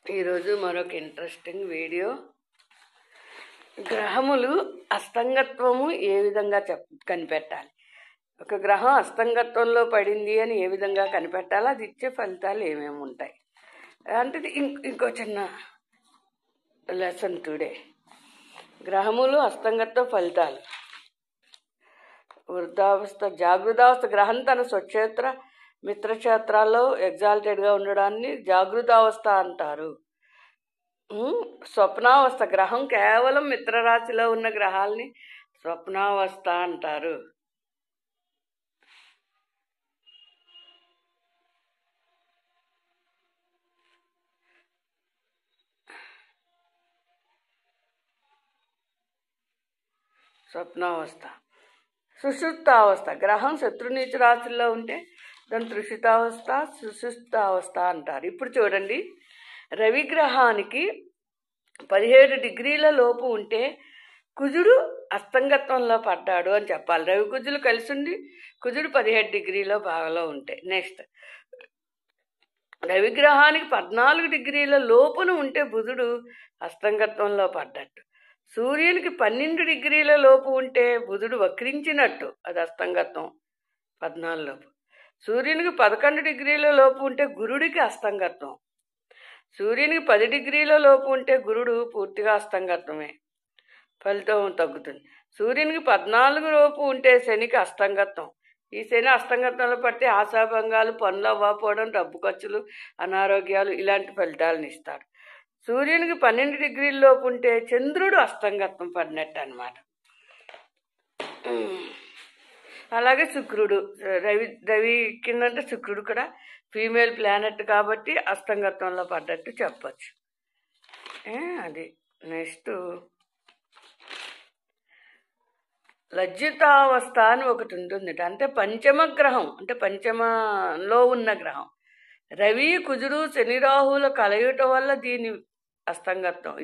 ఈరోజు మరొక interesting video. గ్రహములు అస్తంగత్వము ఏ విధంగా కనిపెట్టాలి, ఒక గ్రహం అస్తంగత్వంలో పడింది అని ఏ విధంగా కనిపెట్టాలి, అది ఇచ్చే ఫలితాలు ఏమేమి ఉంటాయి అంటే ఇంకో చిన్న లెసన్ టుడే. గ్రహములు అస్తంగత్వ ఫలితాలు. వృద్ధావస్థ, జాగృతావస్థ. గ్రహం తన స్వక్షేత్ర మిత్రక్షేత్రాల్లో ఎగ్జాల్టెడ్గా ఉండడాన్ని జాగృతావస్థ అంటారు. స్వప్నావస్థ. గ్రహం కేవలం మిత్రరాశిలో ఉన్న గ్రహాలని స్వప్నావస్థ అంటారు. స్వప్నావస్థ. సుషుప్తావస్థ. గ్రహం శత్రునీచ రాశుల్లో ఉంటే దాని తృషితావస్థ, సుషుప్తావస్థ అంటారు. ఇప్పుడు చూడండి, రవిగ్రహానికి 17 డిగ్రీల లోపు ఉంటే కుజుడు అస్తంగత్వంలో పడ్డాడు అని చెప్పాలి. రవి కుజులు కలిసి ఉండి కుజుడు 17 డిగ్రీల భాగంలో ఉంటే. నెక్స్ట్, రవిగ్రహానికి 14 డిగ్రీల లోపున ఉంటే బుధుడు అస్తంగత్వంలో పడ్డట్టు. సూర్యునికి 12 డిగ్రీల లోపు ఉంటే బుధుడు వక్రించినట్టు, అది అస్తంగత్వం 14 లోపు. సూర్యునికి 11 డిగ్రీల లోపు ఉంటే గురుడికి అస్తంగత్వం. సూర్యునికి 10 డిగ్రీల లోపు ఉంటే గురుడు పూర్తిగా అస్తంగత్వమే, ఫలితం తగ్గుతుంది. సూర్యునికి 14 లోపు ఉంటే శనికి అస్తంగత్వం. ఈ శని అస్తంగత్వంలో పడితే ఆశాభంగాలు, పనులు అవ్వకపోవడం, డబ్బు ఖర్చులు, అనారోగ్యాలు ఇలాంటి ఫలితాలను ఇస్తాడు. సూర్యునికి 12 డిగ్రీల లోపు ఉంటే చంద్రుడు అస్తంగత్వం పడినట్టు అనమాట. అలాగే శుక్రుడు, రవి కిందంటే శుక్రుడు కూడా ఫీమేల్ ప్లానెట్ కాబట్టి అస్తంగత్వంలో పడ్డట్టు చెప్పచ్చు. అది. నెక్స్ట్, లజ్జితావస్థ అని ఒకటి ఉంటుంది. అంటే పంచమ గ్రహం, అంటే పంచమలో ఉన్న గ్రహం. రవి కుజుడు శని రాహుల కలయుట వల్ల దీని అస్తంగత్వం,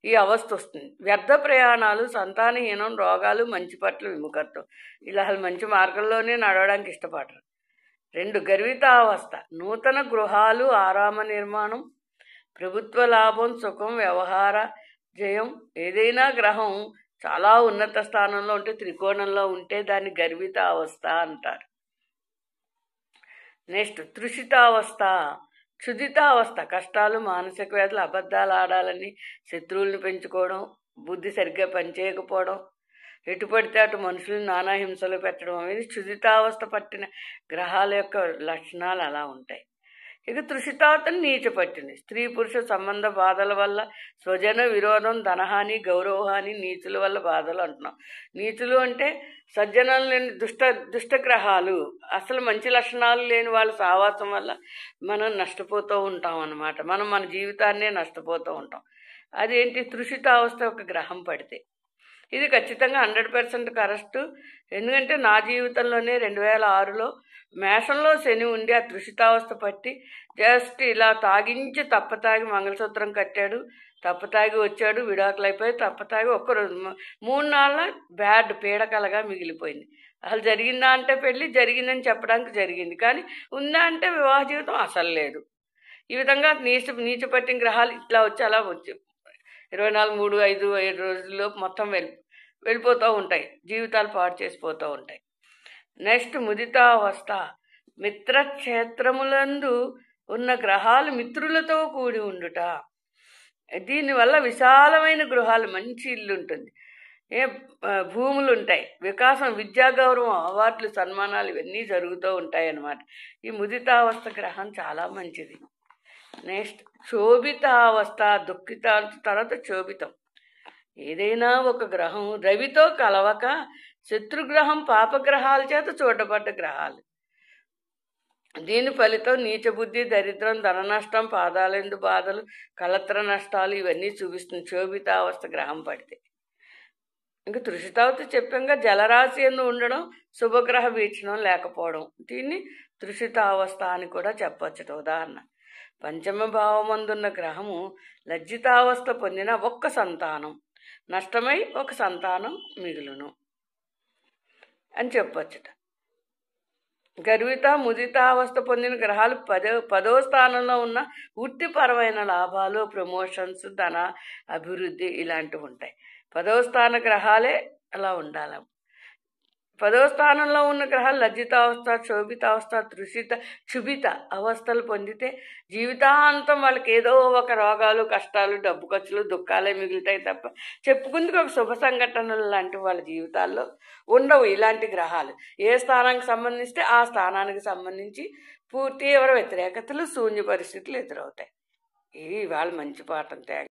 ఈ అవస్థ వస్తుంది. వ్యర్థ ప్రయాణాలు, సంతానహీనం, రోగాలు, మంచి పట్ల విముఖత్వం. ఇలా మంచి మార్గంలోనే నడవడానికి ఇష్టపడరు. 2, గర్వితావస్థ. నూతన గృహాలు, ఆరామ నిర్మాణం, ప్రభుత్వ లాభం, సుఖం, వ్యవహార జయం. ఏదైనా గ్రహం చాలా ఉన్నత స్థానంలో ఉంటే, త్రికోణంలో ఉంటే దాన్ని గర్వితావస్థ అంటారు. నెక్స్ట్, తృషితావస్థ. క్షుధితావస్థ. కష్టాలు, మానసిక వ్యాధులు, అబద్ధాలు ఆడాలని, శత్రువుల్ని పెంచుకోవడం, బుద్ధి సరిగ్గా పనిచేయకపోవడం, ఎటు పడితే అటు మనుషులను నానా హింసలు పెట్టడం అనేది క్షుధితావస్థ పట్టిన గ్రహాల యొక్క లక్షణాలు అలా ఉంటాయి. ఇక తృషితావస్థను నీచ పట్టింది. స్త్రీ పురుష సంబంధ బాధల వల్ల స్వజన విరోధం, ధనహాని, గౌరవహాని, నీచుల వల్ల బాధలు అంటున్నాం. నీచులు అంటే సజ్జనాలు లేని దుష్టగ్రహాలు, అసలు మంచి లక్షణాలు లేని వాళ్ళ సావాసం వల్ల మనం నష్టపోతూ ఉంటాం అన్నమాట. మనం మన జీవితాన్నే నష్టపోతూ ఉంటాం. అదేంటి, తృషితావస్థ ఒక గ్రహం పడితే. ఇది ఖచ్చితంగా 100% కరెక్ట్. ఎందుకంటే నా జీవితంలోనే 2006లో మేషంలో శని ఉండి ఆ తృషితావస్థ పట్టి జస్ట్ ఇలా తాగించి తప్పతాగి మంగళసూత్రం కట్టాడు, తప్పతాగి వచ్చాడు, విడాకులు అయిపోయి తప్పతాగి ఒక్కరోజు 3 నాళ్ళ బ్యాడ్ పీడకలగా మిగిలిపోయింది. అసలు జరిగిందా అంటే పెళ్ళి జరిగిందని చెప్పడానికి జరిగింది, కానీ ఉందా అంటే వివాహ జీవితం అసలు లేదు. ఈ విధంగా నీచ పట్టిన గ్రహాలు ఇట్లా వచ్చి అలా వచ్చి 24, 3, 5, 7 రోజుల్లో మొత్తం వెళ్ళిపోతూ ఉంటాయి, జీవితాలు పాడు చేసిపోతూ ఉంటాయి. నెక్స్ట్, ముదితావస్థ. మిత్రక్షేత్రములందు ఉన్న గ్రహాలు మిత్రులతో కూడి ఉండుట. దీనివల్ల విశాలమైన గృహాలు, మంచి ఇల్లు ఉంటుంది, భూములు ఉంటాయి, వికాసం, విద్యా గౌరవం, అవార్డులు, సన్మానాలు ఇవన్నీ జరుగుతూ ఉంటాయి అన్నమాట. ఈ ముదితావస్థ గ్రహం చాలా మంచిది. నెక్స్ట్, శోభితావస్థ. తర్వాత శోభితం. ఏదైనా ఒక గ్రహం రవితో కలవక శత్రుగ్రహం, పాపగ్రహాల చేత చూడబడ్డ గ్రహాలు. దీని ఫలితం నీచబుద్ధి, దరిద్రం, ధన నష్టం, పాదాలెందు బాధలు, కలత్ర నష్టాలు ఇవన్నీ చూపిస్తుంది శోభితావస్థ గ్రహం పడితే. ఇంకా తృషితావస్థ చెప్పాక జలరాశి ఎందు ఉండడం, శుభగ్రహ వీక్షణం లేకపోవడం, దీన్ని తృషితావస్థ అని కూడా చెప్పవచ్చు. ఉదాహరణ, పంచమ భావమందున్న గ్రహము లజ్జితావస్థ పొందిన ఒక్క సంతానం నష్టమై ఒక సంతానం మిగులును అని చెప్పొచ్చుట. గర్విత ముదితావస్థ పొందిన గ్రహాలు పదో స్థానంలో ఉన్న వృత్తిపరమైన లాభాలు, ప్రమోషన్స్, ధన అభివృద్ధి ఇలాంటివి ఉంటాయి. 10వ స్థాన గ్రహాలే అలా ఉండాలి. 10వ స్థానంలో ఉన్న గ్రహాలు లజ్జితావస్థ, శోభితావస్థ, తృషిత, క్షుభిత అవస్థలు పొందితే జీవితాంతం వాళ్ళకి ఏదో ఒక రోగాలు, కష్టాలు, డబ్బు ఖర్చులు, దుఃఖాలే మిగులుతాయి తప్ప చెప్పుకుందుకు ఒక శుభ సంఘటనలు లాంటివి వాళ్ళ జీవితాల్లో ఉండవు. ఇలాంటి గ్రహాలు ఏ స్థానానికి సంబంధిస్తే ఆ స్థానానికి సంబంధించి తీవ్ర వ్యతిరేకతలు, శూన్య పరిస్థితులు ఎదురవుతాయి. ఇది ఇవాళ మంచి పాఠం.